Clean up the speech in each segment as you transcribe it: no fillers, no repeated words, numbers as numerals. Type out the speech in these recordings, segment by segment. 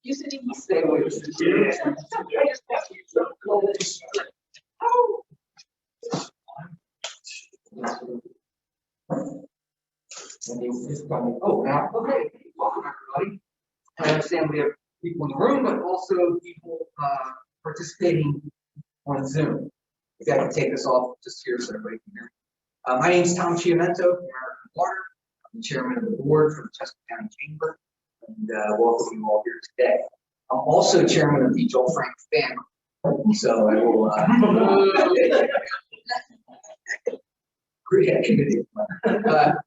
You said you stay away from the chairs. I just got you so close. Oh. Oh, now, okay. Welcome, everybody. I understand we have people in the room, but also people participating on Zoom. If I can take this off just here so everybody can hear me. My name is Tom Chiamento from American Water. I'm the chairman of the board for the Chesapeake County Chamber, and welcome you all here today. I'm also chairman of the Joel Frank family, so I will create a committee.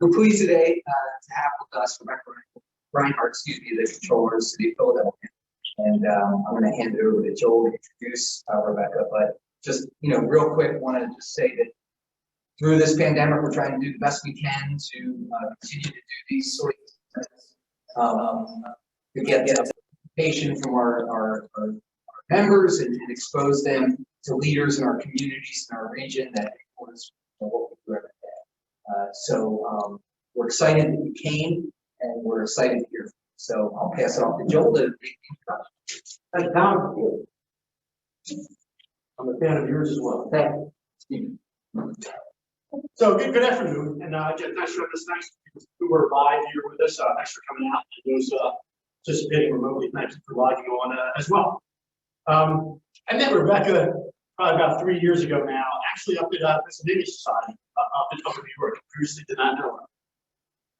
We're pleased today to have with us Rebecca Rhynhart, the controller of the City of Philadelphia. And I'm going to hand it over to Joel to introduce Rebecca. But just, real quick, want to just say that through this pandemic, we're trying to do the best we can to continue to do these sort of things, to get the information from our members and expose them to leaders in our communities in our region that influence what we do every day. So we're excited that you came, and we're excited to hear from you. So I'll pass it off to Joel to make the introduction. Thanks, Tom. I'm a fan of yours as well. Thank you. So good afternoon, and again, thanks for this. Thanks who were live here with us. Thanks for coming out, and those participating remotely. Thank you for logging on as well. I met Rebecca probably about 3 years ago now, actually up at Pennsylvania Society up in New York. Previously did not know her.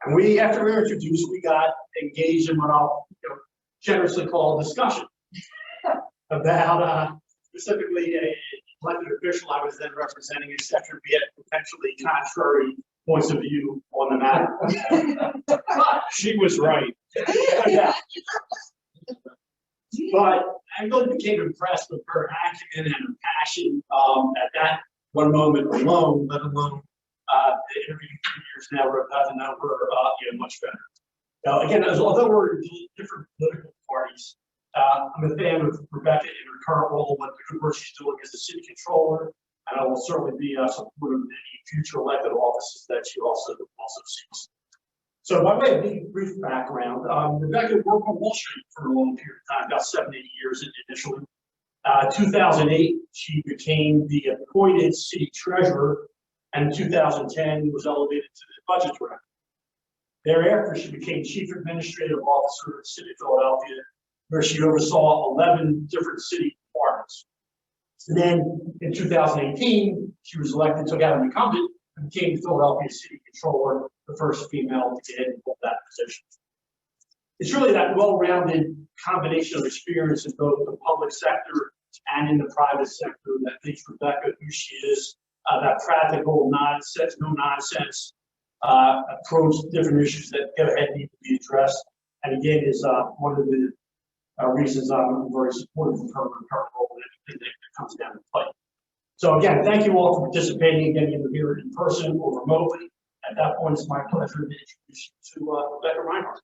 And after we were introduced, we got engaged in what I'll generously call a discussion about specifically a elected official I was then representing, et cetera, be it potentially contrary points of view on the matter. But she was right. Yeah. But I really became impressed with her acumen and her passion at that one moment alone, let alone the interview 2 years now. We're about to know her much better. Again, although we're in different political parties, I'm a fan of Rebecca in her current role, what the good work she's doing as the city controller, and I will certainly be supportive of any future elected offices that she also seeks. So by way of brief background, Rebecca worked on Wall Street for a long period of time, about 7 to 8 years initially. 2008, she became the appointed city treasurer, and in 2010 was elevated to the budget director. Thereafter, she became chief administrative officer of the city of Philadelphia, where she oversaw 11 different city departments. And then in 2018, she was elected, took out an incumbent, and became the Philadelphia city controller, the first female to get into that position. It's really that well-rounded combination of experience in both the public sector and in the private sector that makes Rebecca who she is, that practical, no nonsense approach to different issues that go ahead need to be addressed. And again, is one of the reasons I'm very supportive of her role and everything that comes down to play. So again, thank you all for participating, getting in here in person or remotely. At that point, it's my pleasure to introduce you to Rebecca Rhynhart.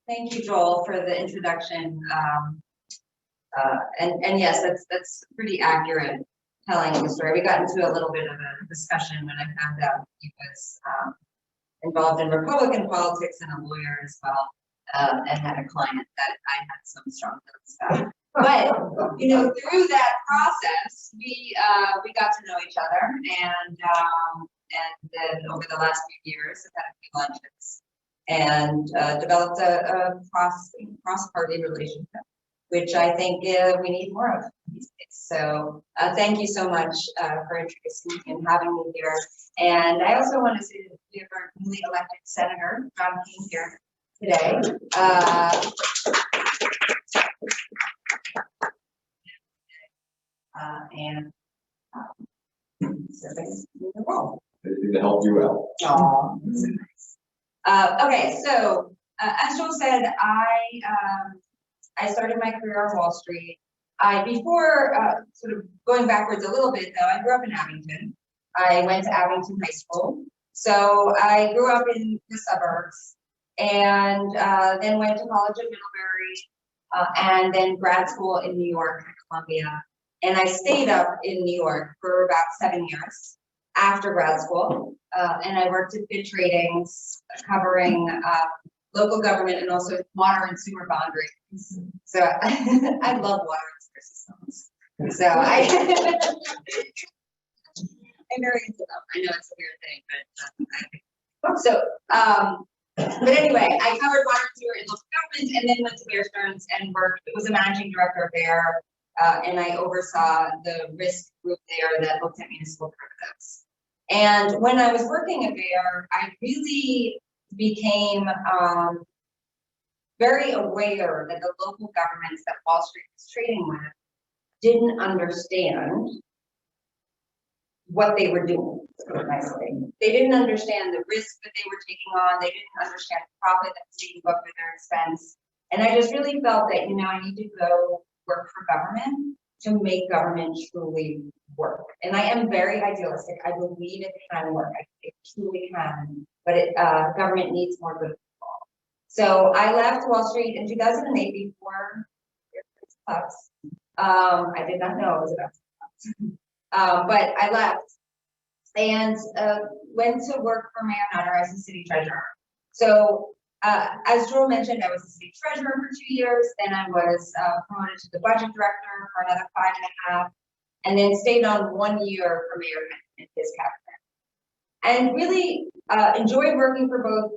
Thank you, Joel, for the introduction. And yes, that's pretty accurate telling the story. We got into a little bit of a discussion when I found out he was involved in Republican politics and a lawyer as well, and had a client that I had some strong feelings about. But through that process, we got to know each other, and then over the last few years, I've had a few lunches and developed a cross-party relationship, which I think we need more of these days. So thank you so much for introducing me and having me here. And I also want to say that we have our newly elected Senator, John King, here today. So thanks for the role. To help you out. Oh, that's so nice. Okay, so as Joel said, I started my career on Wall Street. Before sort of going backwards a little bit, though, I grew up in Abington. I went to Abington High School. So I grew up in the suburbs, and then went to college at Middlebury, and then grad school in New York at Columbia. And I stayed up in New York for about 7 years. after grad school, and I worked at bid tradings covering local government and also water and sewer boundaries. So I love water and sewer systems. So I'm very into them. I know it's a weird thing, but but anyway, I covered water and sewer in local government and then went to Bear Stearns and was a managing director there, and I oversaw the risk group there that looked at municipal derivatives. And when I was working at Bear, I really became very aware that the local governments that Wall Street was trading with didn't understand what they were doing, to put it nicely. They didn't understand the risk that they were taking on. They didn't understand the profit that was being booked at their expense. And I just really felt that, I need to go work for government to make government truly work. And I am very idealistic. I believe it can work. It truly can, but government needs more good people. So I left Wall Street in 2008 before it sucks. I did not know it was about to suck. But I left and went to work for Mayor Nutter as the city treasurer. So as Joel mentioned, I was the city treasurer for 2 years. Then I was promoted to the budget director for another 5.5, and then stayed on 1 year for Mayor in his cabinet. And really enjoyed working for both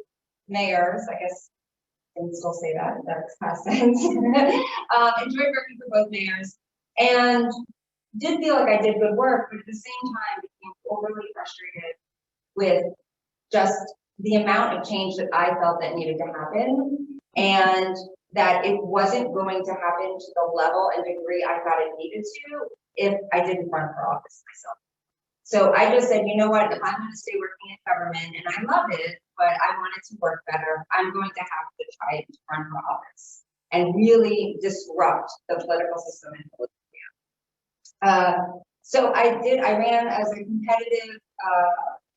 mayors. I guess I can still say that. That's past tense. Enjoyed working for both mayors, and did feel like I did good work, but at the same time became overly frustrated with just the amount of change that I felt that needed to happen, and that it wasn't going to happen to the level and degree I thought it needed to if I didn't run for office myself. So I just said, you know what, if I'm going to stay working in government, and I love it, but I want it to work better, I'm going to have to try to run for office and really disrupt the political system in Philadelphia. So I ran as a competitive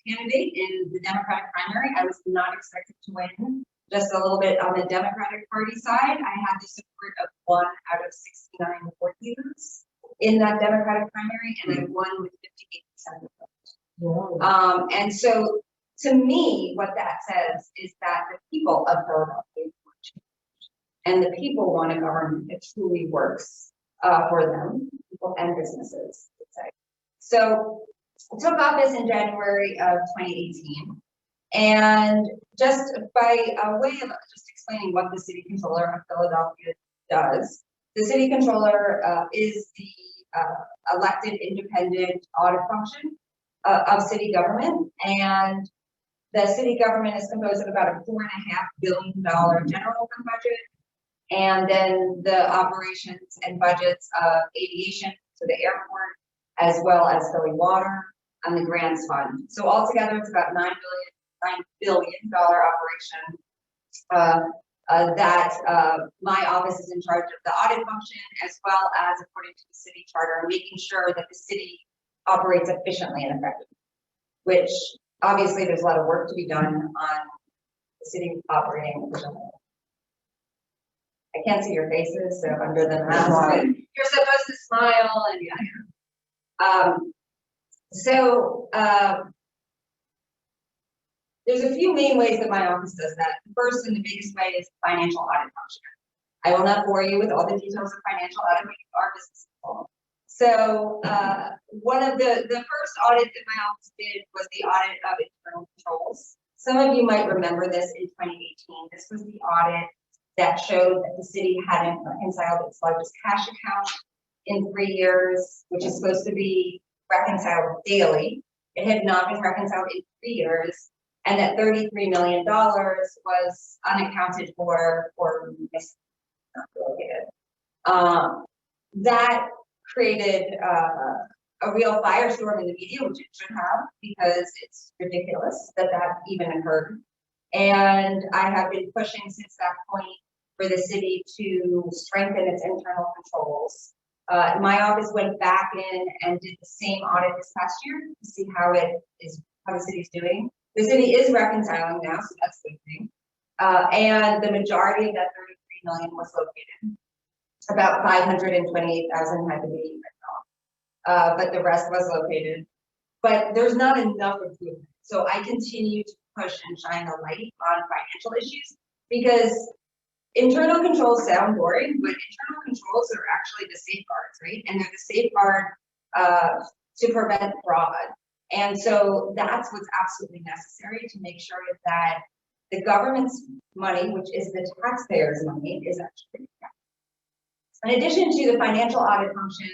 candidate in the Democratic primary. I was not expected to win, just a little bit on the Democratic Party side. I had the support of 1 out of 69 voters in that Democratic primary, and I won with 58% of the vote. And so to me, what that says is that the people of Philadelphia want change, and the people want a government that truly works for them, people and businesses, I would say. So I took office in January of 2018, and just by way of just explaining what the City Controller of Philadelphia does, the City Controller is the elected independent audit function of city government, and the city government is composed of about a $4.5 billion general fund budget, and then the operations and budgets of aviation, so the airport, as well as Philly Water and the grants fund. So altogether, it's about $9 billion operation that my office is in charge of the audit function, as well as, according to the city charter, making sure that the city operates efficiently and effectively, which obviously there's a lot of work to be done on the city operating efficiently. I can't see your faces, so under the mask, but you're supposed to smile, and there's a few main ways that my office does that. The first and the biggest way is financial audit function. I will not bore you with all the details of financial audit, we are business people. So one of the first audit that my office did was the audit of internal controls. Some of you might remember this in 2018. This was the audit that showed that the city hadn't reconciled its largest cash account in 3 years, which is supposed to be reconciled daily. It had not been reconciled in 3 years, and that $33 million was unaccounted for or missed, not allocated. That created a real firestorm in the media, which it should have, because it's ridiculous that that even occurred. And I have been pushing since that point for the city to strengthen its internal controls. My office went back in and did the same audit this past year to see how the city's doing. The city is reconciling now, so that's a good thing. And the majority of that $33 million was located. About $528,000 had to be written off, but the rest was located. but there's not enough improvement. So I continue to push and shine the light on financial issues because internal controls sound boring, but internal controls are actually the safeguards, right? And they're the safeguard to prevent fraud. And so that's what's absolutely necessary to make sure that the government's money, which is the taxpayers' money, is actually kept. In addition to the financial audit function,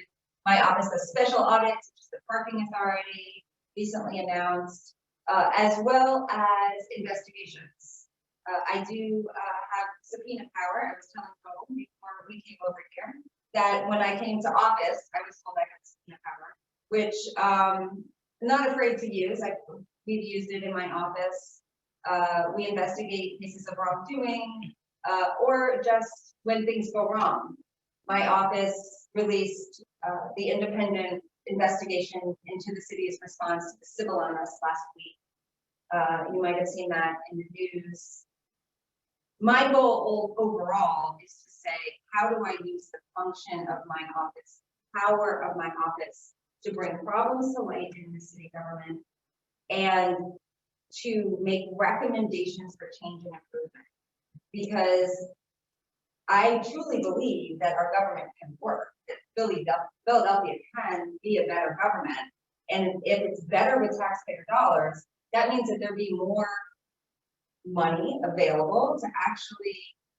my office does special audits, which is the parking authority, recently announced, as well as investigations. I do have subpoena power. I was telling Cole before we came over here that when I came to office, I was told I had subpoena power, which I'm not afraid to use. We've used it in my office. We investigate cases of wrongdoing or just when things go wrong. My office released the independent investigation into the city's response to the civil unrest last week. You might have seen that in the news. My goal overall is to say, how do I use the function of my office, power of my office, to bring problems to light in the city government and to make recommendations for change and improvement? Because I truly believe that our government can work, that Philadelphia can be a better government. And if it's better with taxpayer dollars, that means that there'll be more money available to actually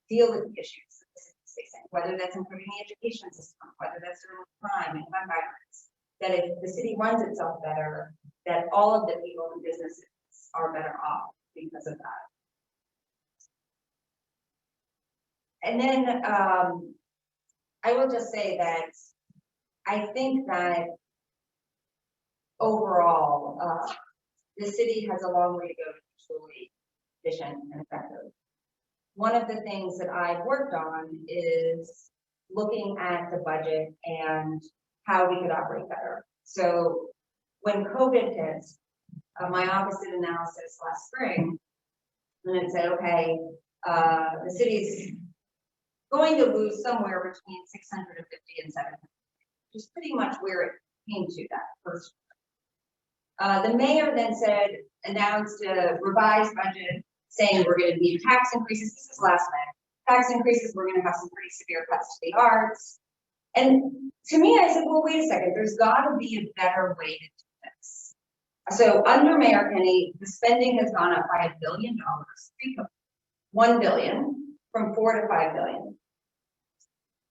deal with the issues that the city is facing, whether that's improving the education system, whether that's removing crime and gun violence. That if the city runs itself better, that all of the people and businesses are better off because of that. And then I will just say that I think that overall, the city has a long way to go to be truly efficient and effective. One of the things that I've worked on is looking at the budget and how we could operate better. So when COVID hit, my office did analysis last spring, and it said, okay, the city's going to lose somewhere between 650 and 700, which is pretty much where it came to that first. The mayor then announced a revised budget saying we're going to need tax increases. This is last May. Tax increases, we're going to have some pretty severe cuts to the arts. And to me, I said, well, wait a second, there's got to be a better way to do this. So under Mayor Kenny, the spending has gone up by $1 billion, pre-COVID, $1 billion from $4 to $5 billion.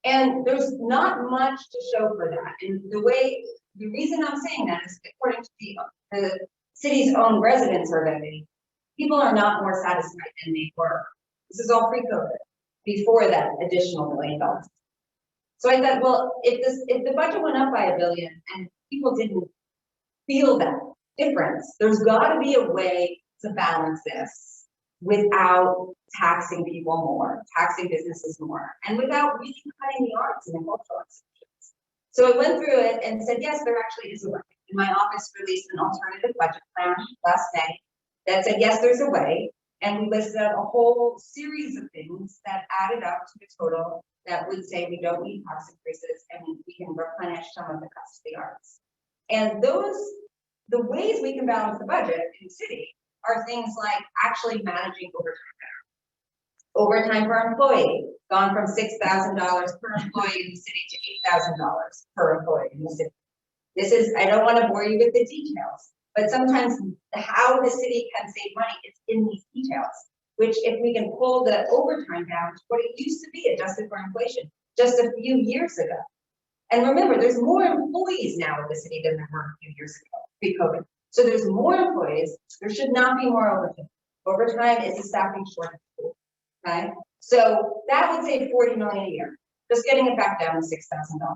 And there's not much to show for that. And the reason I'm saying that is according to the city's own resident survey, people are not more satisfied than they were. This is all pre-COVID, before that additional $1 billion. So I thought, well, if the budget went up by $1 billion and people didn't feel that difference, there's got to be a way to balance this without taxing people more, taxing businesses more, and without really cutting the arts and the cultural institutions. So I went through it and said, yes, there actually is a way. And my office released an alternative budget plan last May that said, yes, there's a way. And we listed out a whole series of things that added up to the total that would say we don't need tax increases and we can replenish some of the cuts to the arts. And the ways we can balance the budget in the city are things like actually managing overtime better. Overtime per employee, gone from $6,000 per employee in the city to $8,000 per employee in the city. This is, I don't want to bore you with the details, but sometimes how the city can save money is in these details, which if we can pull the overtime down to what it used to be adjusted for inflation just a few years ago. And remember, there's more employees now in the city than there were a few years ago, pre-COVID. So there's more employees, there should not be more overtime. Overtime is a staffing shortage, okay? So that would save $40 million a year, just getting it back down to $6,000.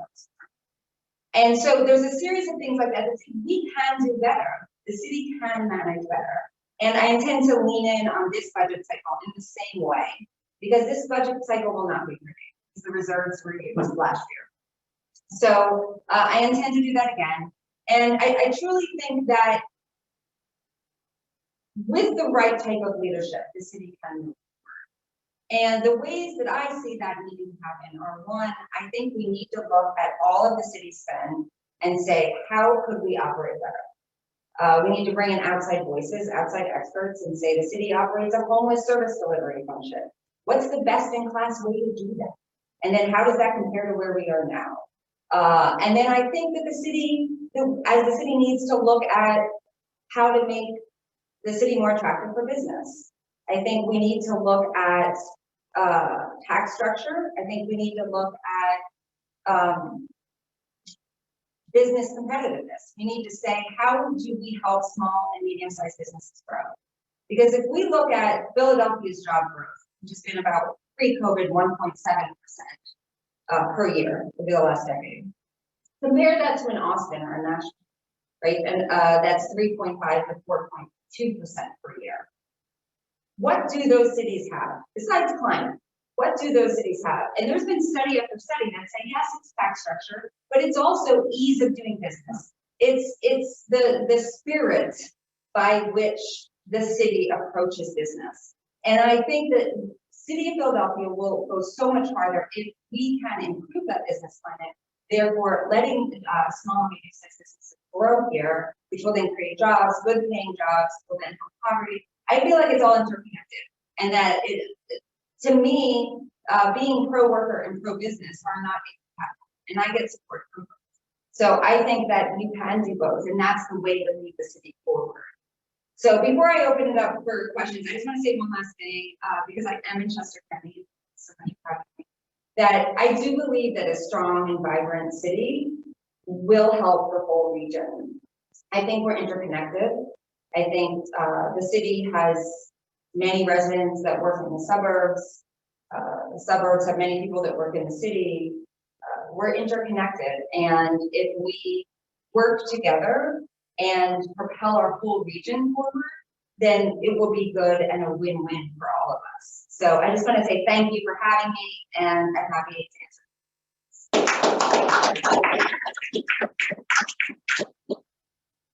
And so there's a series of things like that that we can do better. The city can manage better. And I intend to lean in on this budget cycle in the same way, because this budget cycle will not be renewed, because the reserves were used last year. So I intend to do that again. And I truly think that with the right type of leadership, the city can move forward. And the ways that I see that needing to happen are, one, I think we need to look at all of the city spend and say, how could we operate better? We need to bring in outside voices, outside experts, and say the city operates a homeless service delivery function. What's the best in class way to do that? And then how does that compare to where we are now? And then I think that the city needs to look at how to make the city more attractive for business. I think we need to look at tax structure. I think we need to look at business competitiveness. We need to say, how do we help small and medium-sized businesses grow? Because if we look at Philadelphia's job growth, which has been about pre-COVID 1.7% per year over the last decade, compare that to an Austin or a Nashville, right? And that's 3.5 to 4.2% per year. What do those cities have besides climate? What do those cities have? And there's been study after study that say, yes, it's tax structure, but it's also ease of doing business. It's the spirit by which the city approaches business. And I think that City of Philadelphia will go so much farther if we can improve that business climate, therefore letting small and medium-sized businesses grow here, which will then create jobs, good paying jobs, will then help poverty. I feel like it's all interconnected, and that to me, being pro-worker and pro-business are not incompatible, and I get support from both. So I think that you can do both, and that's the way to move the city forward. So before I open it up for questions, I just want to say one last thing, because I am in Chester County, so thank you for having me, that I do believe that a strong and vibrant city will help the whole region. I think we're interconnected. I think the city has many residents that work in the suburbs. The suburbs have many people that work in the city. We're interconnected, and if we work together and propel our whole region forward, then it will be good and a win-win for all of us. So I just want to say thank you for having me, and I'm happy to answer.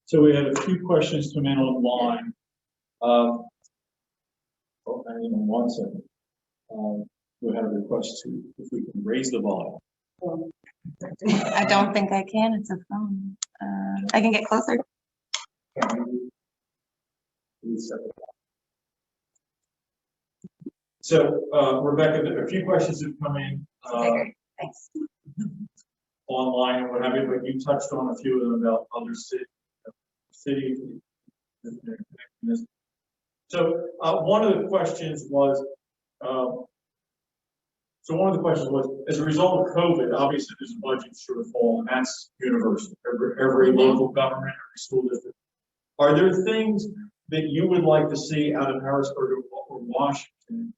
So we have a few questions come in online. Hang on one second. We have a request to, if we can raise the volume. I don't think I can. It's a phone. I can get closer. So, Rebecca, a few questions have come in Thanks. online and what have you, but you touched on a few of them about other cities. So one of the questions was, as a result of COVID, obviously there's a budget shortfall, and that's universal. Every local government, every school district. Are there things that you would like to see out of Harrisburg or Washington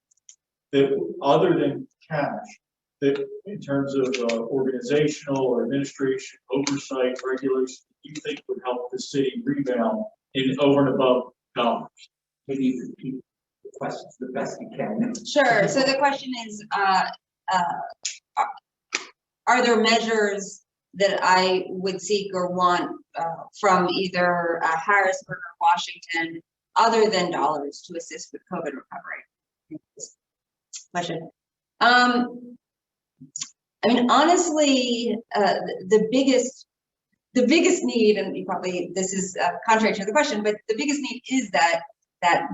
that, other than cash, that in terms of organizational or administration, oversight, regulation, you think would help the city rebound in over and above dollars? Maybe you repeat the questions the best you can. Sure. So the question is, are there measures that I would seek or want from either Harrisburg or Washington, other than dollars, to assist with COVID recovery? Question. I mean, honestly, the biggest need, and you probably, this is contrary to the question, but the biggest need is that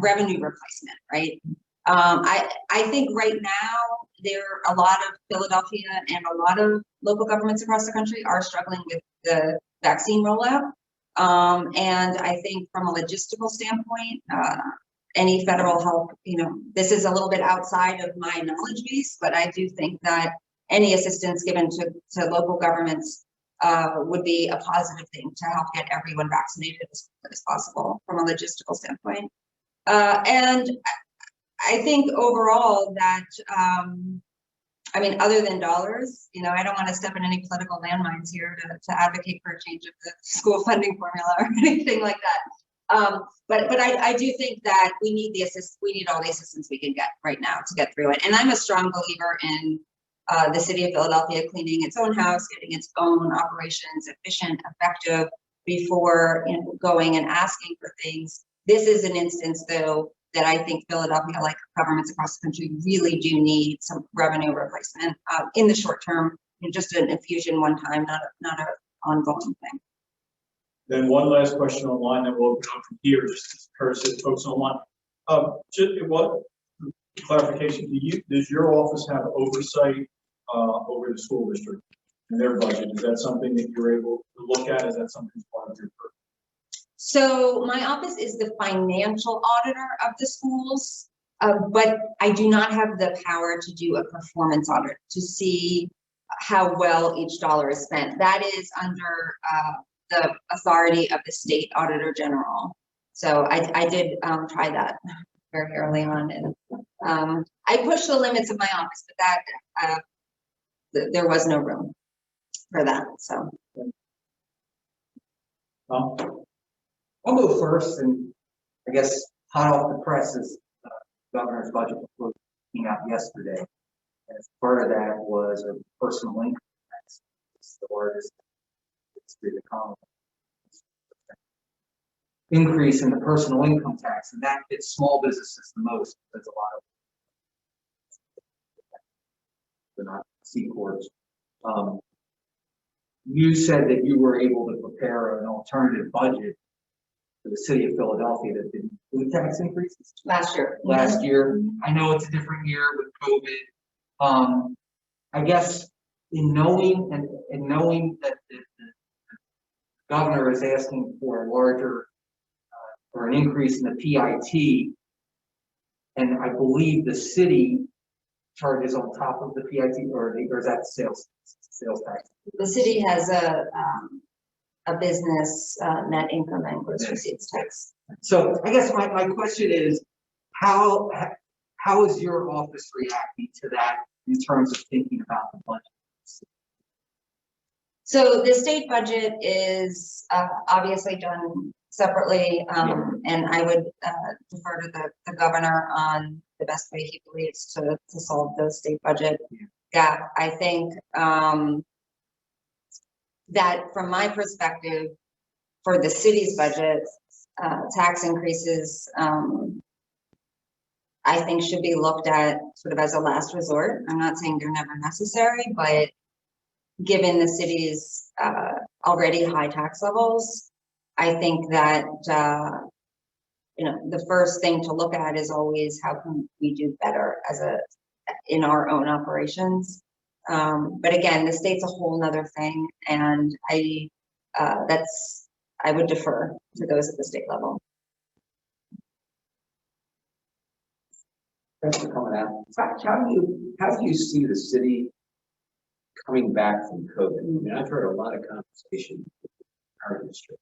revenue replacement, right? I think right now there are a lot of Philadelphia and a lot of local governments across the country are struggling with the vaccine rollout. And I think from a logistical standpoint, any federal help, this is a little bit outside of my knowledge base, but I do think that any assistance given to local governments would be a positive thing to help get everyone vaccinated as quickly as possible from a logistical standpoint. And I think overall that, I mean, other than dollars, I don't want to step in any political landmines here to advocate for a change of the school funding formula or anything like that. But I do think that we need all the assistance we can get right now to get through it. And I'm a strong believer in the city of Philadelphia cleaning its own house, getting its own operations efficient, effective before going and asking for things. This is an instance, though, that I think Philadelphia, like governments across the country, really do need some revenue replacement in the short term, just an infusion one time, not an ongoing thing. Then one last question online, then we'll open up from here, just as courtesy to folks online. What clarification, does your office have oversight over the school district and their budget? Is that something that you're able to look at? Is that something that's part of your purview? So my office is the financial auditor of the schools, but I do not have the power to do a performance audit to see how well each dollar is spent. That is under the authority of the state auditor general. So I did try that very early on, and I pushed the limits of my office, but that there was no room for that. So I'll go first, and I guess hot off the press is governor's budget report came out yesterday. As part of that was a personal income tax. It's the largest in the economy. Increase in the personal income tax, and that hits small businesses the most. There's a lot of they're not C corps. You said that you were able to prepare an alternative budget for the city of Philadelphia that didn't include tax increases last year. last year. I know it's a different year with COVID. I guess in knowing that the governor is asking for a larger or an increase in the PIT, and I believe the city charges on top of the PIT, or is that sales tax? The city has a business net income and gross receipts tax. So I guess my question is, how is your office reacting to that in terms of thinking about the budget? So the state budget is obviously done separately, and I would defer to the governor on the best way he believes to solve the state budget gap. I think that from my perspective, for the city's budget, tax increases, I think should be looked at sort of as a last resort. I'm not saying they're never necessary, but given the city's already high tax levels, I think that the first thing to look at is always how can we do better in our own operations. But again, the state's a whole nother thing, and I would defer to those at the state level. Thanks for coming out. How do you see the city coming back from COVID? I mean, I've heard a lot of conversation in our industry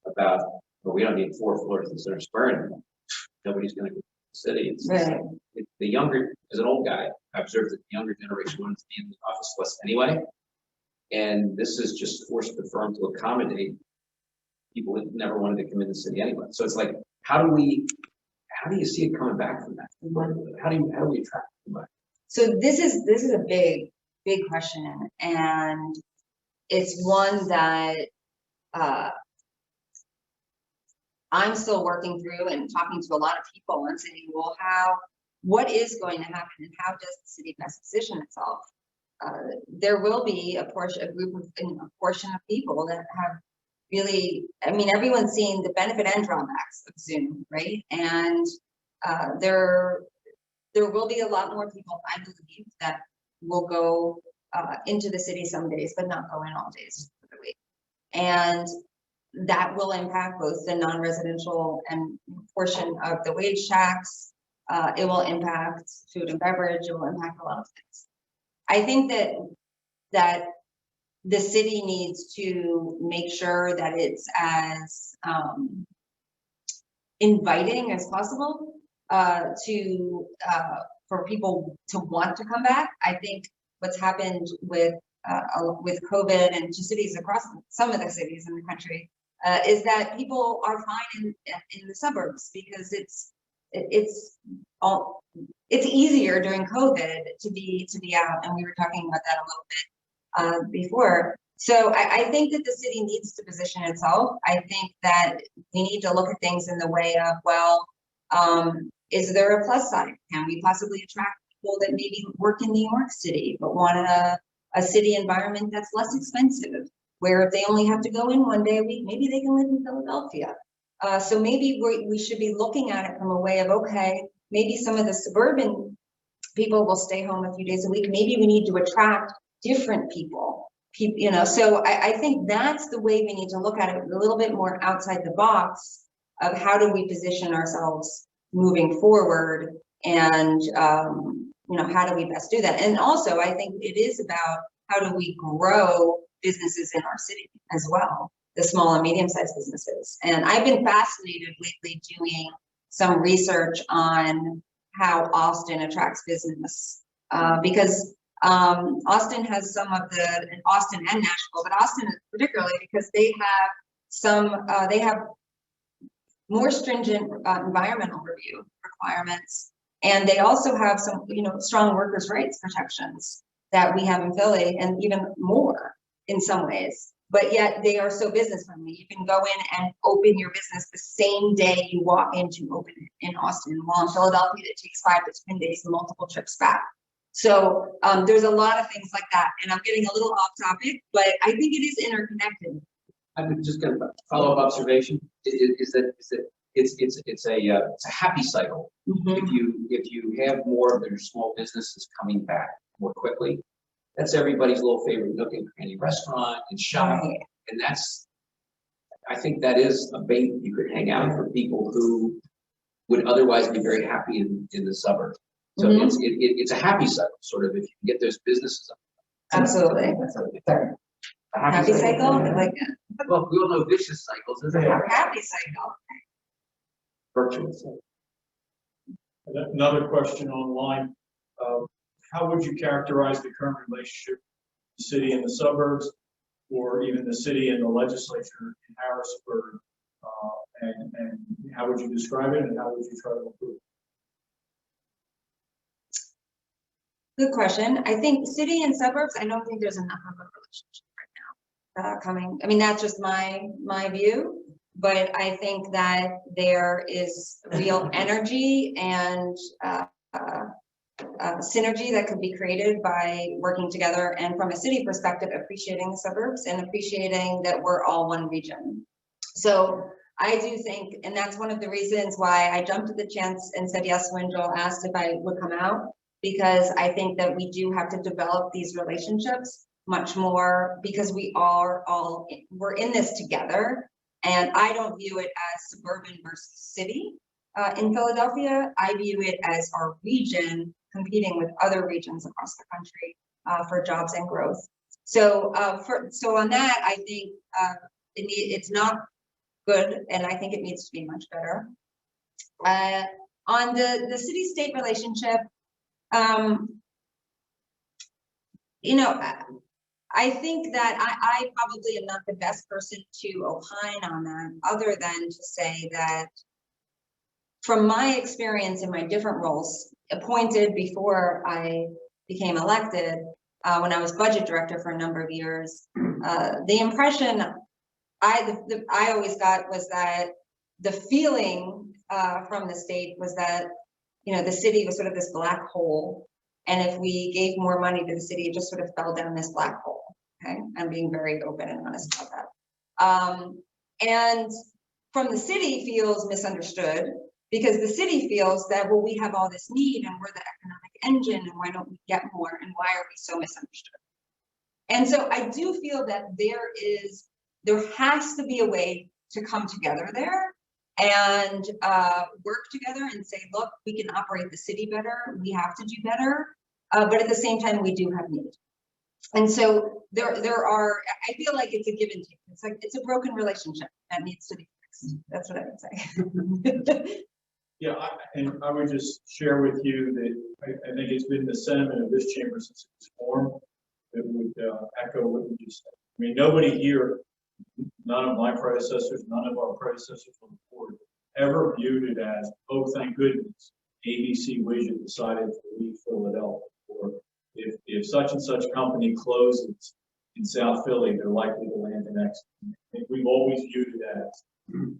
about, well, we don't need 4 floors in Center Square anymore. Nobody's going to go to the city. It's Right. the younger, as an old guy, I observed that the younger generation wants to be in the office less anyway. And this is just forced the firm to accommodate people that never wanted to come in the city anyway. So it's like, how do you see it coming back from that? How do we attract them back? So this is a big question, and it's one that I'm still working through and talking to a lot of people and saying, well, what is going to happen, and how does the city best position itself? There will be a portion of people that have really, I mean, everyone's seen the benefit and drawbacks of Zoom, right? And there will be a lot more people, I believe, that will go into the city some days, but not go in all days of the week. And that will impact both the non-residential and portion of the wage tax. It will impact food and beverage. It will impact a lot of things. I think that the city needs to make sure that it's as inviting as possible for people to want to come back. I think what's happened with COVID and just cities across some of the cities in the country is that people are fine in the suburbs because it's easier during COVID to be out, and we were talking about that a little bit before. So I think that the city needs to position itself. I think that we need to look at things in the way of, well, is there a plus side? Can we possibly attract people that maybe work in New York City but want a city environment that's less expensive? where if they only have to go in 1 day a week, maybe they can live in Philadelphia. So maybe we should be looking at it from a way of, okay, maybe some of the suburban people will stay home a few days a week. Maybe we need to attract different people, you know, so I think that's the way we need to look at it, a little bit more outside the box of how do we position ourselves moving forward, and you know, how do we best do that? And also, I think it is about how do we grow businesses in our city as well, the small and medium-sized businesses. And I've been fascinated lately doing some research on how Austin attracts business, because Austin has some of the, and Austin and Nashville, but Austin particularly because they have some, they have more stringent environmental review requirements, and they also have some, you know, strong workers' rights protections that we have in Philly, and even more in some ways. But yet they are so business friendly. You can go in and open your business the same day you walk in to open it in Austin. While in Philadelphia, it takes 5 to 10 days and multiple trips back. So there's a lot of things like that. And I'm getting a little off topic, but I think it is interconnected. I'm just going to follow up observation is that it's a happy cycle. Mm-hmm. If you have more of their small businesses coming back more quickly, that's everybody's little favorite nook and cranny restaurant and shop. Right. And I think that is a bait you could hang out for people who would otherwise be very happy in the suburbs. So Mm-hmm. it's a happy cycle, sort of, if you can get those businesses up. Absolutely. A Happy cycle, I like it. Well, we all know vicious cycles. It's a Happy cycle. virtual cycle. Another question online. How would you characterize the current relationship, the city and the suburbs, or even the city and the legislature in Harrisburg? And how would you describe it, and how would you try to improve it? Good question. I think city and suburbs, I don't think there's enough of a relationship right now coming. I mean, that's just my view, but I think that there is real energy and synergy that could be created by working together, and from a city perspective, appreciating the suburbs and appreciating that we're all one region. So I do think, and that's one of the reasons why I jumped at the chance and said yes when Joel asked if I would come out, because I think that we do have to develop these relationships much more, because we're in this together. And I don't view it as suburban versus city in Philadelphia. I view it as our region competing with other regions across the country for jobs and growth. So so on that, I think it's not good, and I think it needs to be much better. On the city-state relationship, you know, I think that I probably am not the best person to opine on that, other than to say that from my experience in my different roles, appointed before I became elected, when I was budget director for a number of years, the impression I always got was that the feeling from the state was that, you know, the city was sort of this black hole, and if we gave more money to the city, it just sort of fell down this black hole. Okay, I'm being very open and honest about that. And from the city feels misunderstood, because the city feels that, well, we have all this need and we're the economic engine, and why don't we get more, and why are we so misunderstood? And so I do feel that there has to be a way to come together there and work together and say, look, we can operate the city better, we have to do better, but at the same time, we do have need. And so there are, I feel like it's a give and take. It's like, it's a broken relationship that needs to be fixed. That's what I would say. Yeah, and I would just share with you that I think it's been the sentiment of this chamber since it was formed that would echo what you just said. I mean, nobody here, none of my predecessors, none of our predecessors on the board ever viewed it as, oh, thank goodness, ABC Widget decided to leave Philadelphia, or if such and such company closes in South Philly, they're likely to land in X. I think we've always viewed it as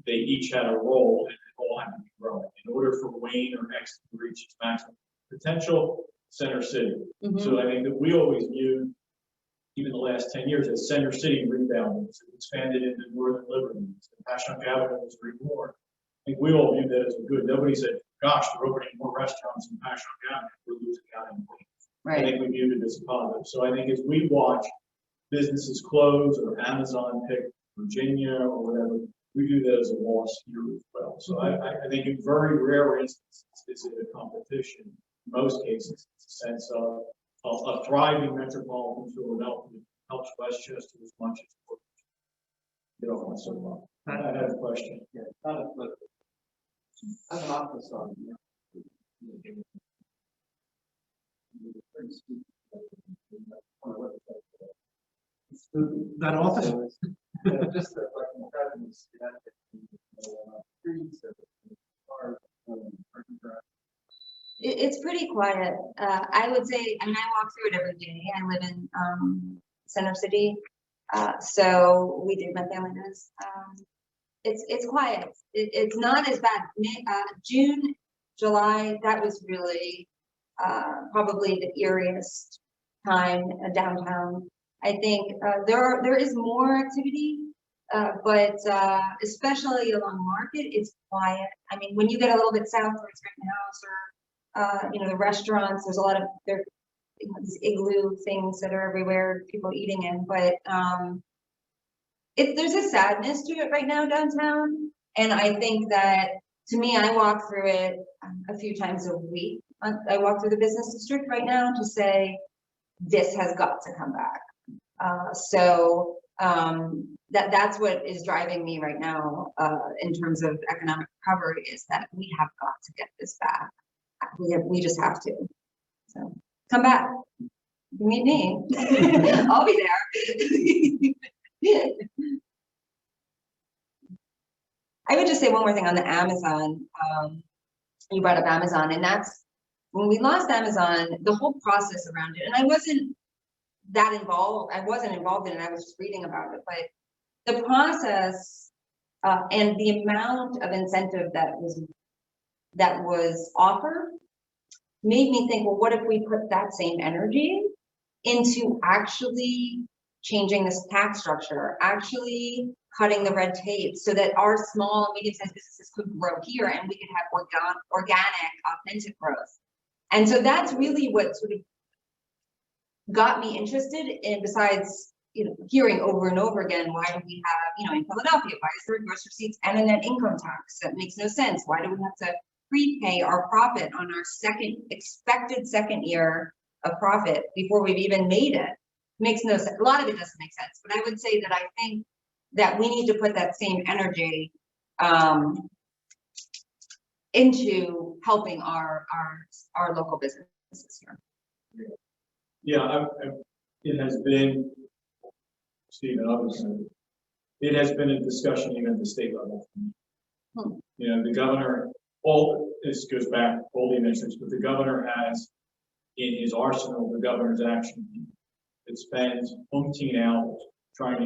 they each had a role and they all had to be growing. In order for Wayne or X to reach its maximum potential, Center City. Mm-hmm. So I think that we always viewed even the last 10 years, as Center City rebounded, it's expanded into Northern Liberty, and Passyunk Avenue was reborn. I think we all view that as a good. Nobody said, gosh, we're opening more restaurants in Passyunk Avenue, we're losing out in Queens. I Right. think we viewed it as a positive. So I think as we watch businesses close or Amazon pick Virginia or whatever, we view that as a loss here as well. So I think in very rare instances, is it a competition? In most cases, it's a sense of a thriving metropolitan Philadelphia helps Westchester as much as get off on so well. I had a question. Yeah, kind of, but as an office on, That office? just the fucking presence, It's pretty quiet. I would say, I mean, I walk through it every day. I live in Center City. So we do, my family does. It's quiet. It's not as bad. June, July, that was really probably the eeriest time downtown. I think there is more activity, but especially along Market, it's quiet. I mean, when you get a little bit south towards Rittenhouse or you know, the restaurants, there's a lot of these igloo things that are everywhere, people eating in, but there's a sadness to it right now downtown. And I think that, to me, I walk through it a few times a week. I walk through the business district right now to say, this has got to come back. That's what is driving me right now in terms of economic recovery, is that we have got to get this back. We just have to. So come back. You meet me. I'll be there. I would just say one more thing on the Amazon. You brought up Amazon, and that's when we lost Amazon, the whole process around it. And I wasn't that involved. I wasn't involved in it. I was just reading about it. But the process and the amount of incentive that was offered made me think, well, what if we put that same energy into actually changing this tax structure, actually cutting the red tape so that our small, medium-sized businesses could grow here and we could have organic, authentic growth. And so that's really what sort of got me interested in, besides, you know, hearing over and over again, why do we have, you know, in Philadelphia, why is there gross receipts and a net income tax? That makes no sense. Why do we have to prepay our profit on our expected second year of profit before we've even made it? Makes no sense. A lot of it doesn't make sense, but I would say that I think that we need to put that same energy into helping our local businesses here. Yeah, it has been, Stephen, obviously, it has been a discussion even at the state level. You know, the governor, all this goes back, all the initiatives, but the governor has in his arsenal, the governor's action team that spends umpteen hours trying to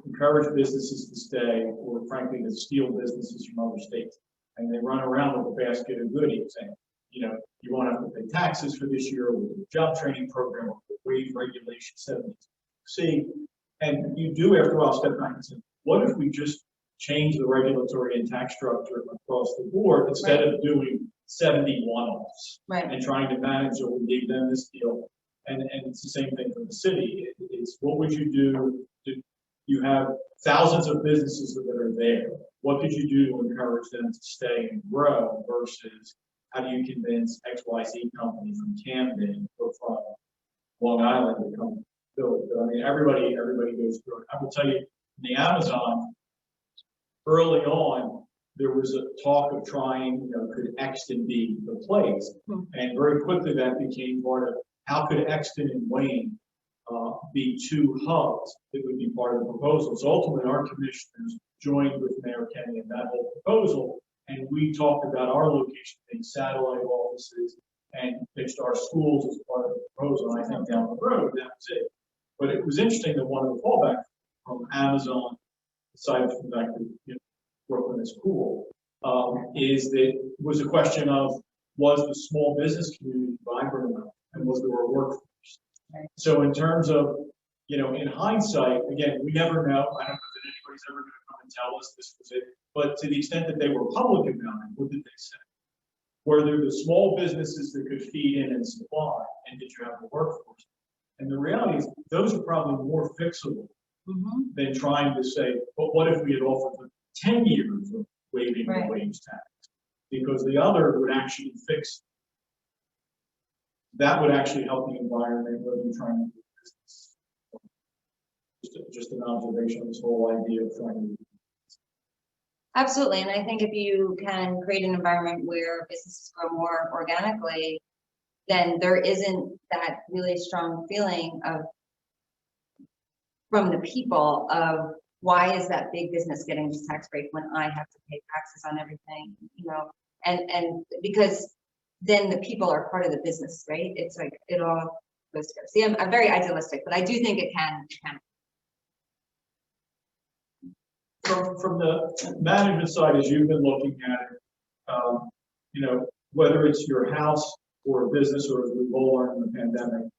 encourage businesses to stay, or frankly, to steal businesses from other states. And they run around with a basket of goodies saying, you know, you won't have to pay taxes for this year, with a job training program, with wage regulation 70C. And you do, after a while, step back and say, what if we just change the regulatory and tax structure across the board instead of doing 70 one-offs and trying to manage, or we gave them this deal. And it's the same thing for the city. It's what would you do? You have thousands of businesses that are there. What could you do to encourage them to stay and grow versus how do you convince XYZ company from Camden or from Long Island to come build it? I mean, everybody goes through it. I will tell you, in the Amazon, early on, there was a talk of trying, you know, could Exton be the place? And very quickly that became part of how could Exton and Wayne be two hubs that would be part of the proposal. So ultimately, our commissioners joined with Mayor Kenny in that whole proposal, and we talked about our location being satellite offices and pitched our schools as part of the proposal. And I think down the road, that was it. But it was interesting that one of the fallbacks from Amazon, aside from the fact that, you know, Brooklyn is cool, is that it was a question of, was the small business community vibrant enough, and was there a workforce? So in terms of you know, in hindsight, again, we never know. I don't know that anybody's ever going to come and tell us this was it. But to the extent that they were public about it, what did they say? Were there the small businesses that could feed in and supply, and did you have the workforce? And the reality is, those are probably more fixable than trying to say, but what if we had offered them 10 years of waiving the wage tax? Because the other would actually fix, that would actually help the environment, whether you're trying to do business. Just an observation on this whole idea of trying to. Absolutely, and I think if you can create an environment where businesses grow more organically, then there isn't that really strong feeling of, from the people, of why is that big business getting this tax break when I have to pay taxes on everything, you know, and because then the people are part of the business, right? It's like it all goes together. See, I'm very idealistic, but I do think it can. From the management side, as you've been looking at it, you know, whether it's your house or a business, or as we've all learned in the pandemic,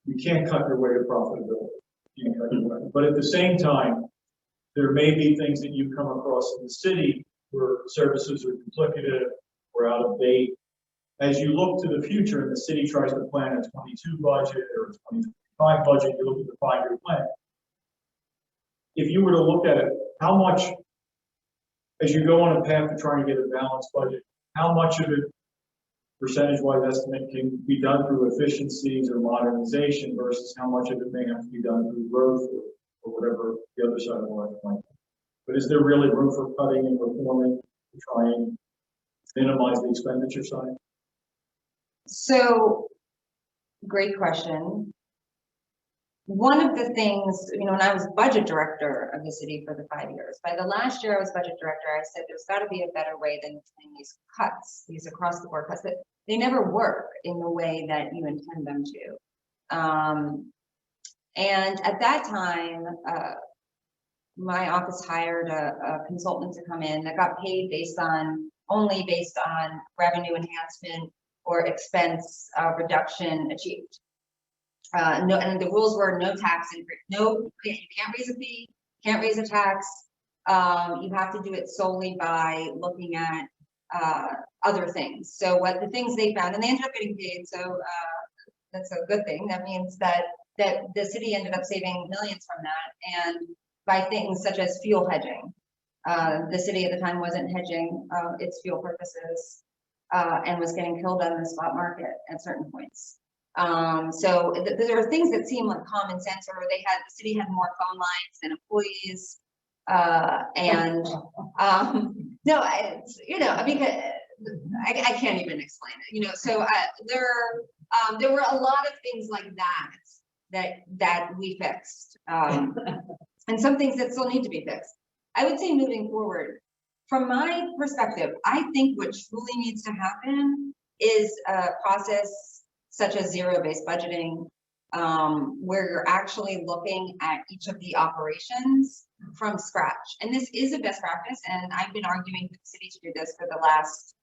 you can't cut your way to profitability. You can't cut your way. But at the same time, there may be things that you come across in the city where services are duplicative or out of date. As you look to the future and the city tries to plan a 22 budget or a 25 budget, you look at the 5-year plan. If you were to look at it, how much, as you go on a path to trying to get a balanced budget, how much of it, percentage-wise estimate, can be done through efficiencies or modernization versus how much of it may have to be done through growth or whatever the other side of the line might be. But is there really room for cutting and reforming to try and minimize the expenditure side? So, great question. One of the things, you know, when I was budget director of the city for the 5 years, by the last year I was budget director, I said there's got to be a better way than doing these cuts, these across the board cuts, that they never work in the way that you intend them to. And at that time, my office hired a consultant to come in that got paid only based on revenue enhancement or expense reduction achieved. No, and the rules were no tax increase, no, you can't raise a fee, can't raise a tax. You have to do it solely by looking at other things. So what the things they found, and they ended up getting paid, so that's a good thing. That means that the city ended up saving millions from that, and by things such as fuel hedging. The city at the time wasn't hedging its fuel purposes and was getting killed on the spot market at certain points. So there are things that seem like common sense, or the city had more phone lines than employees. No, it's, you know, because I can't even explain it, you know, so there were a lot of things like that we fixed, and some things that still need to be fixed. I would say moving forward, from my perspective, I think what truly needs to happen is a process such as zero-based budgeting, where you're actually looking at each of the operations from scratch. And this is a best practice, and I've been arguing for the city to do this for the last,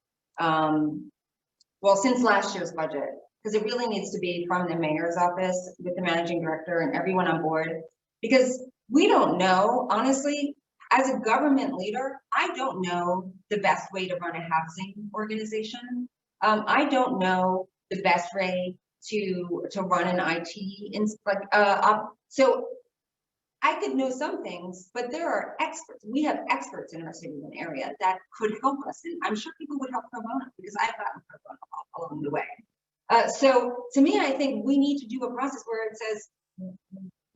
well, since last year's budget, because it really needs to be from the mayor's office with the managing director and everyone on board, because we don't know, honestly, as a government leader, I don't know the best way to run a housing organization. I don't know the best way to run an IT, so I could know some things, but there are experts. We have experts in our city and area that could help us, and I'm sure people would help pro bono, because I've gotten pro bono along the way. So to me, I think we need to do a process where it says,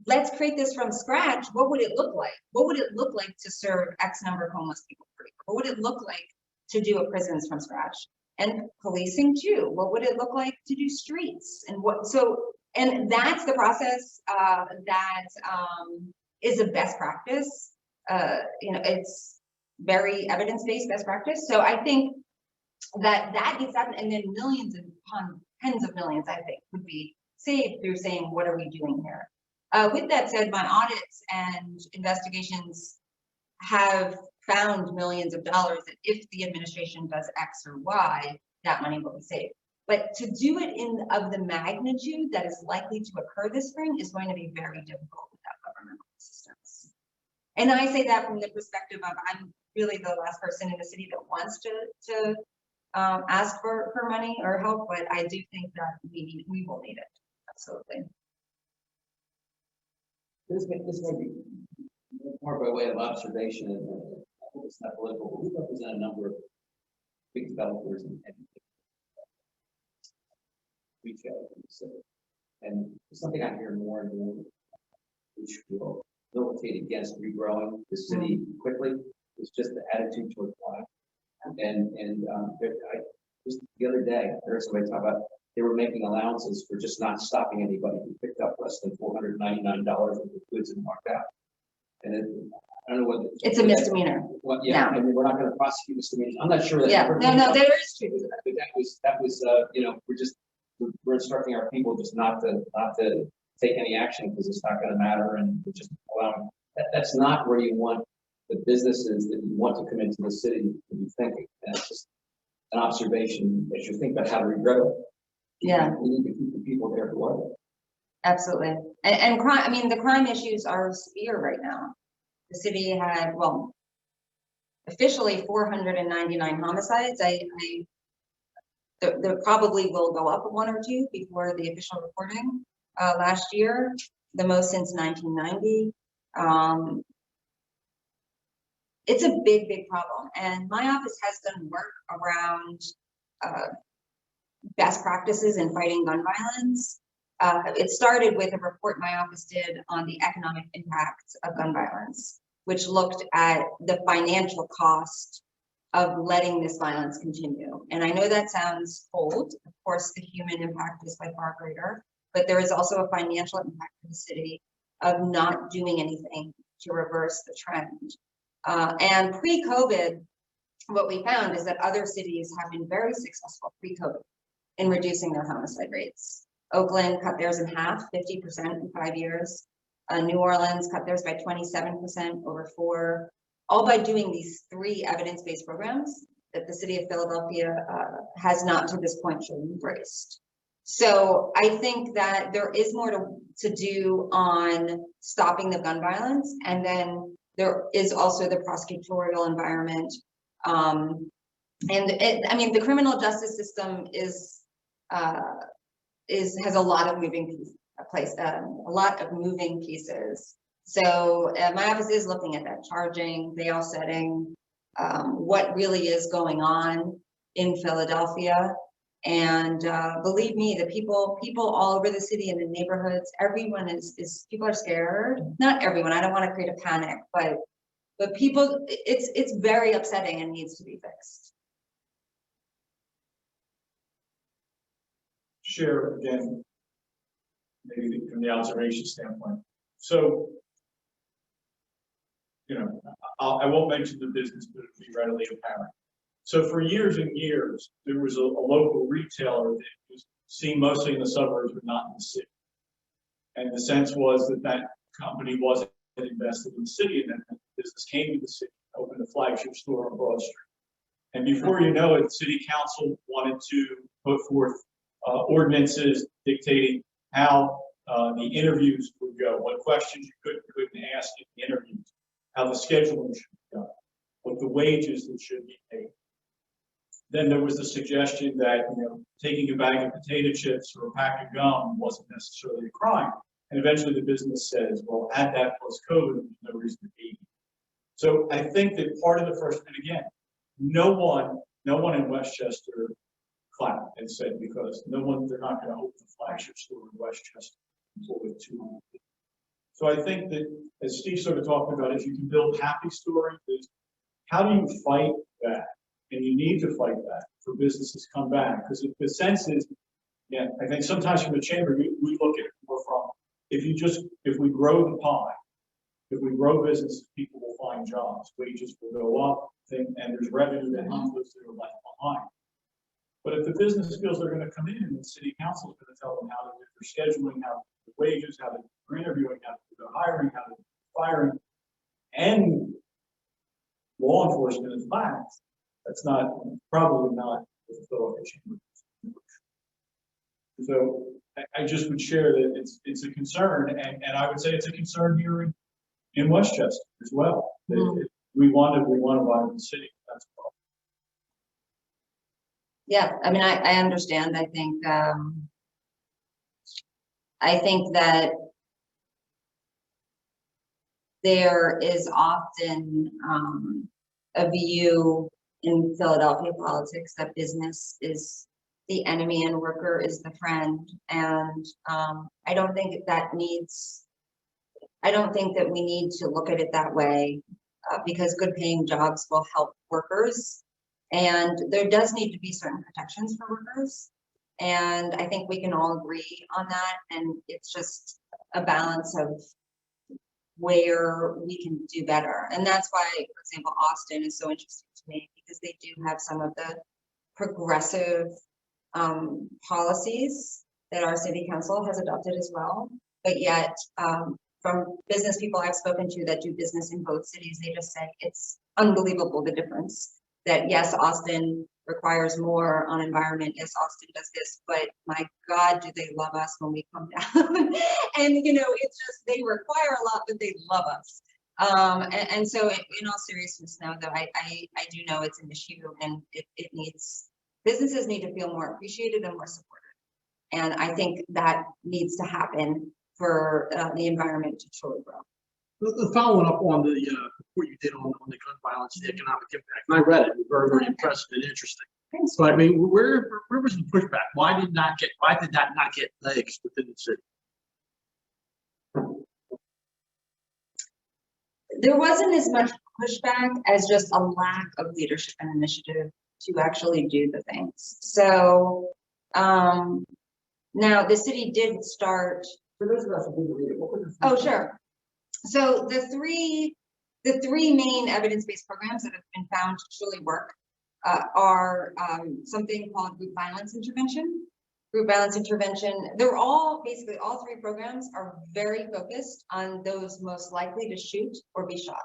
let's create this from scratch. What would it look like? What would it look like to serve X number of homeless people free? What would it look like to do a prisons from scratch? And policing too. What would it look like to do streets? And and that's the process that is a best practice. You know, it's very evidence-based best practice. So I think that needs to happen, and then millions and tens of millions, I think, would be saved through saying, what are we doing here? With that said, my audits and investigations have found millions of dollars that if the administration does X or Y, that money will be saved. But to do it of the magnitude that is likely to occur this spring is going to be very difficult with And I say that from the perspective of, I'm really the last person in the city that wants to ask for money or help, but I do think that we will need it, absolutely. This may be more by way of observation, and I hope it's not political, but we represent a number of big developers and retail in the city. And something I hear more and more, which will militate against regrowing the city quickly, is just the attitude toward crime. Just the other day, I heard somebody talk about they were making allowances for just not stopping anybody who picked up less than $499 worth of goods and walked out. And I don't know what it's a misdemeanor. Well, yeah, No. I mean, we're not going to prosecute misdemeanors. I'm not sure that. Yeah, no, there is truth to that. But that was you know, we're instructing our people just not to take any action because it's not going to matter, and we're just allowing. That's not where you want the businesses that you want to come into the city to be thinking. That's just an observation as you think about how to regrow. Yeah. We need to keep the people there who are there. Absolutely. And crime, I mean, the crime issues are severe right now. The city had, well, officially 499 homicides. There probably will go up one or two before the official reporting last year, the most since 1990. It's a big problem. And my office has done work around best practices in fighting gun violence. It started with a report my office did on the economic impacts of gun violence, which looked at the financial cost of letting this violence continue. And I know that sounds cold. Of course, the human impact is by far greater, but there is also a financial impact to the city of not doing anything to reverse the trend. And pre-COVID, what we found is that other cities have been very successful pre-COVID in reducing their homicide rates. Oakland cut theirs in half, 50% in 5 years. New Orleans cut theirs by 27% over 4, all by doing these 3 evidence-based programs that the city of Philadelphia has not to this point embraced. So I think that there is more to do on stopping the gun violence, and then there is also the prosecutorial environment. I mean, the criminal justice system has a lot of moving pieces. So my office is looking at that, charging, bail setting, what really is going on in Philadelphia. And believe me, the people all over the city and the neighborhoods, everyone people are scared. Not everyone, I don't want to create a panic, but people, it's very upsetting and needs to be fixed. Share again, maybe from the observation standpoint. So, you know, I won't mention the business, but it'll be readily apparent. So for years and years, there was a local retailer that was seen mostly in the suburbs, but not in the city. And the sense was that company wasn't invested in the city, and then the business came to the city, opened a flagship store on Broad Street. And before you know it, city council wanted to put forth ordinances dictating how the interviews would go, what questions you could and couldn't ask in the interviews, how the scheduling should be done, what the wages that should be paid. Then there was the suggestion that, you know, taking a bag of potato chips or a pack of gum wasn't necessarily a crime. And eventually the business says, well, add that plus COVID, there's no reason to be. So I think that part of the first, and again, no one in Westchester clapped and said, because they're not going to open a flagship store in Westchester until with 200 people. So I think that, as Steve sort of talked about, if you can build happy stories, how do you fight that? And you need to fight that for businesses to come back. Because if the sense is, yeah, I think sometimes from the chamber, we look at it more from, if we grow the pie, if we grow businesses, people will find jobs, wages will go up, and there's revenue that helps those that are left behind. But if the business feels they're going to come in, and the city council is going to tell them how to do their scheduling, how to do the wages, how to do their interviewing, how to do their hiring, how to do the firing, and law enforcement is lax, that's probably not the Philadelphia Chamber. So I just would share that it's a concern, and I would say it's a concern here in Westchester as well. Mhm. We want a vibrant city, that's all. Yeah, I mean, I understand. I think that there is often a view in Philadelphia politics that business is the enemy and worker is the friend. And I don't think that we need to look at it that way because good paying jobs will help workers. And there does need to be certain protections for workers. And I think we can all agree on that. And it's just a balance of where we can do better. And that's why, for example, Austin is so interesting to me because they do have some of the progressive policies that our city council has adopted as well. But yet, from business people I've spoken to that do business in both cities, they just say it's unbelievable the difference. That yes, Austin requires more on environment. Yes, Austin does this, but my God, do they love us when we come down? And it's just they require a lot, but they love us. And so, in all seriousness, now that I do know it's an issue, and it needs businesses need to feel more appreciated and more supported. And I think that needs to happen for the environment to truly grow. Following up on the report you did on the gun violence, the economic impact, and I read it, it was very, very impressive and interesting. Thanks. But I mean, where was the pushback? Why did that not get legs within the city? There wasn't as much pushback as just a lack of leadership and initiative to actually do the things. So now the city did start. For those of us who didn't read it, what was Oh, sure. So the three main evidence-based programs that have been found to truly work are something called group violence intervention. Group violence intervention, they're all basically all three programs are very focused on those most likely to shoot or be shot.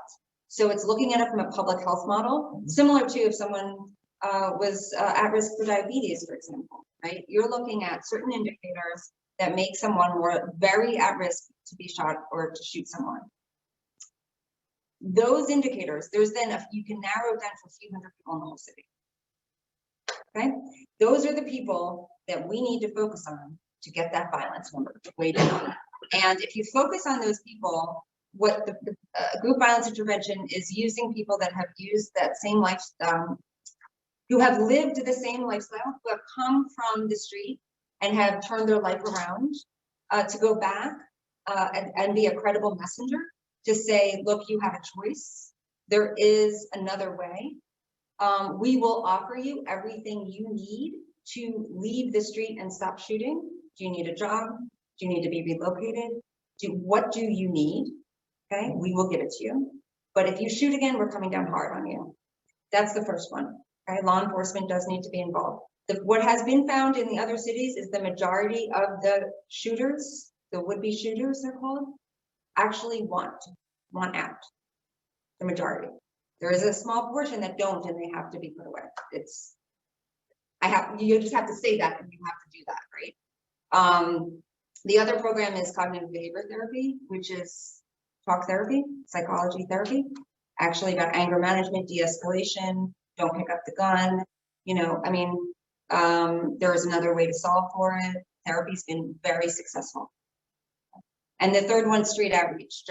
So it's looking at it from a public health model, similar to if someone was at risk for diabetes, for example, right? You're looking at certain indicators that make someone more very at risk to be shot or to shoot someone. Those indicators, there's then you can narrow it down to a few hundred people in the whole city. Okay, those are the people that we need to focus on to get that violence number way down. And if you focus on those people, what the group violence intervention is using people that have used that same lifestyle, who have lived the same lifestyle, who have come from the street and have turned their life around to go back and be a credible messenger to say, look, you have a choice. There is another way. We will offer you everything you need to leave the street and stop shooting. Do you need a job? Do you need to be relocated? What do you need? Okay, we will give it to you. But if you shoot again, we're coming down hard on you. That's the first one. Okay, law enforcement does need to be involved. What has been found in the other cities is the majority of the shooters, the would-be shooters they're called, actually want out. The majority. There is a small portion that don't, and they have to be put away. You just have to say that, and you have to do that, right? The other program is cognitive behavior therapy, which is talk therapy, psychology therapy, actually about anger management, de-escalation, don't pick up the gun. There is another way to solve for it. Therapy's been very successful. And the third one, street outreach,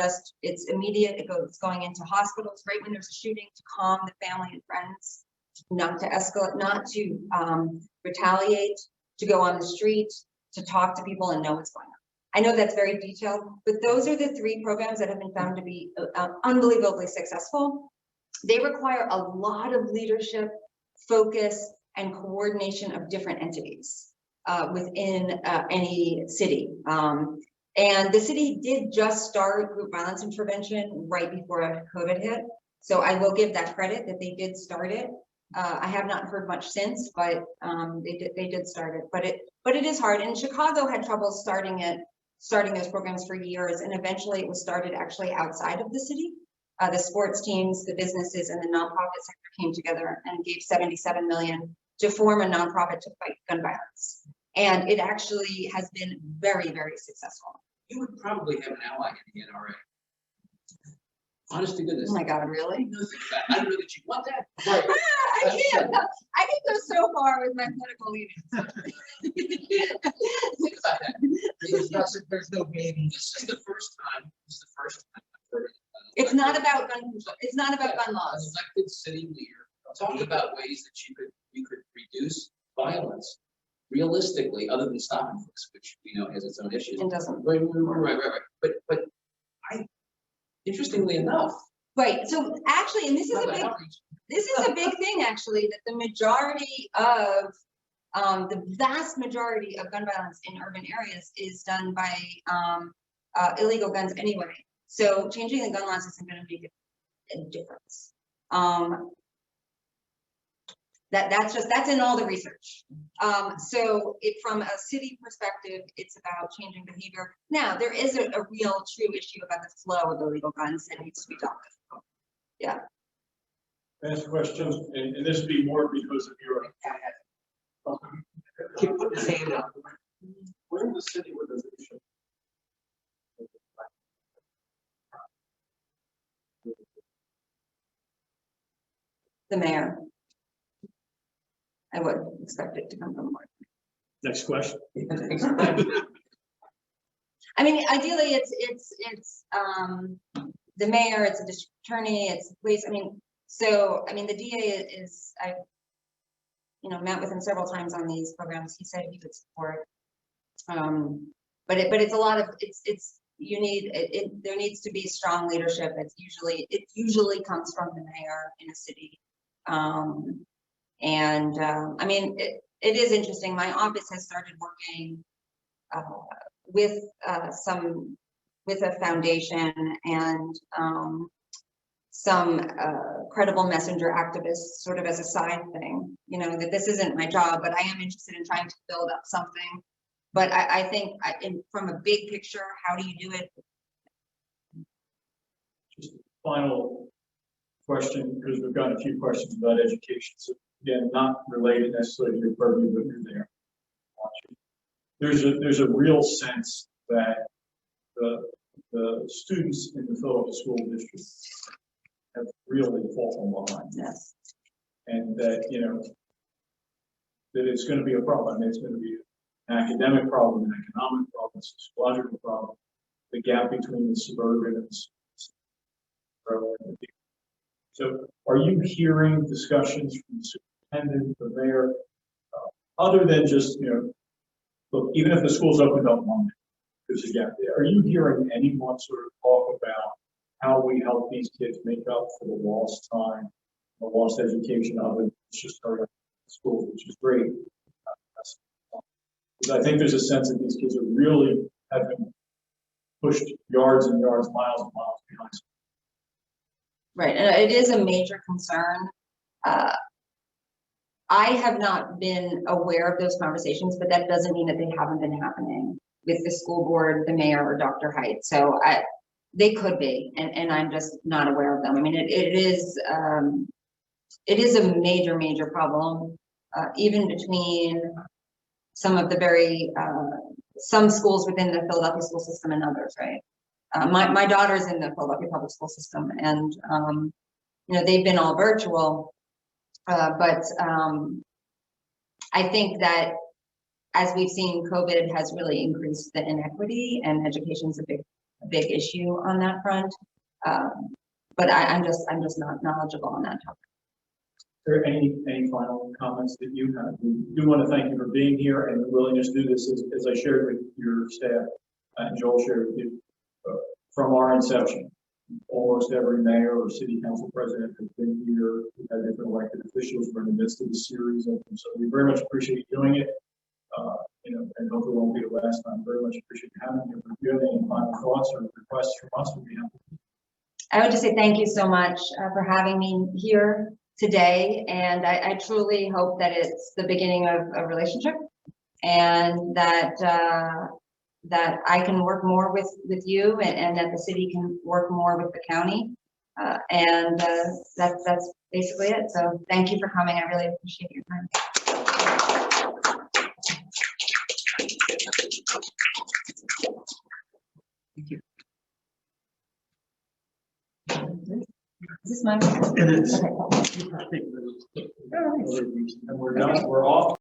it's immediate. It's going into hospitals right when there's a shooting to calm the family and friends, not to escalate, not to retaliate, to go on the street, to talk to people and know what's going on. I know that's very detailed, but those are the three programs that have been found to be unbelievably successful. They require a lot of leadership, focus, and coordination of different entities within any city. And the city did just start group violence intervention right before COVID hit. So I will give that credit that they did start it. I have not heard much since, but they did start it. But it is hard. And Chicago had trouble starting those programs for years, and eventually it was started actually outside of the city. The sports teams, the businesses, and the nonprofit sector came together and gave $77 million to form a nonprofit to fight gun violence. And it actually has been very, very successful. You would probably have an ally in the NRA. Honest to goodness. Oh my God, really? No, think about it. I don't know that you want that. I can't, I can go so far with my political leanings. Think about that. There's no maybe. This is the first time I've heard. It's not about gun control, it's not about gun An laws. elected city leader talk about ways that you could reduce violence realistically, other than stop and frisk, which we know has its own issues. It doesn't. Right. But interestingly enough. Right, so actually, and this is a big thing, actually, that the majority of, the vast majority of gun violence in urban areas is done by illegal guns anyway. So changing the gun laws isn't going to make a difference. That's in all the research. So from a city perspective, it's about changing behavior. Now, there is a real true issue about the flow of illegal guns that needs to be dealt with. Yeah. Last question, and this would be more because of your. Keep putting his hand up. Where in the city would this issue? The mayor. I would expect it to come from more. Next question. I mean, ideally, it's the mayor, it's a district attorney, it's the police. I mean, so I mean, the DA is I, met with him several times on these programs. He said he would support. But it's a lot of you need there needs to be strong leadership. It usually comes from the mayor in a city. I mean, it is interesting. My office has started working with a foundation and some credible messenger activists, sort of as a side thing. That this isn't my job, but I am interested in trying to build up something. But I think from a big picture, how do you do it? Just final question, because we've got a few questions about education. So again, not related necessarily to your purview, but you're there watching. There's a real sense that the students in the Philadelphia school district have really fallen behind. Yes. And that that it's going to be a problem. It's going to be an academic problem, an economic problem, a sociological problem. The gap between the suburban and the so, are you hearing discussions from the superintendent, the mayor, other than just look, even if the school's opened up Monday, there's a gap there. Are you hearing anyone sort of talk about how we help these kids make up for the lost time, the lost education of it? It's just starting at school, which is great. Because I think there's a sense that these kids are really have been pushed yards and yards, miles and miles behind. Right, and it is a major concern. I have not been aware of those conversations, but that doesn't mean that they haven't been happening with the school board, the mayor, or Dr. Haidt. So they could be, and I'm just not aware of them. I mean, it is a major problem, even between some of the some schools within the Philadelphia school system and others, right? My daughter's in the Philadelphia public school system, and they've been all virtual, but I think that as we've seen, COVID has really increased the inequity, and education's a big issue on that front. But I'm just not knowledgeable on that topic. Are there any final comments that you have? We do want to thank you for being here and the willingness to do this, as I shared with your staff and Joel shared with you. From our inception, almost every mayor or city council president has been here. We've had different elected officials. We're in the midst of a series of them, so we very much appreciate you doing it. And hopefully it won't be the last time. Very much appreciate you having me. If you have any final thoughts or requests from us, we'll be happy. I would just say thank you so much for having me here today, and I truly hope that it's the beginning of a relationship, and that I can work more with you, and that the city can work more with the county, and that's basically it. So thank you for coming. I really appreciate your time. Thank you. Is this mine? It is. Okay. And we're done, we're off.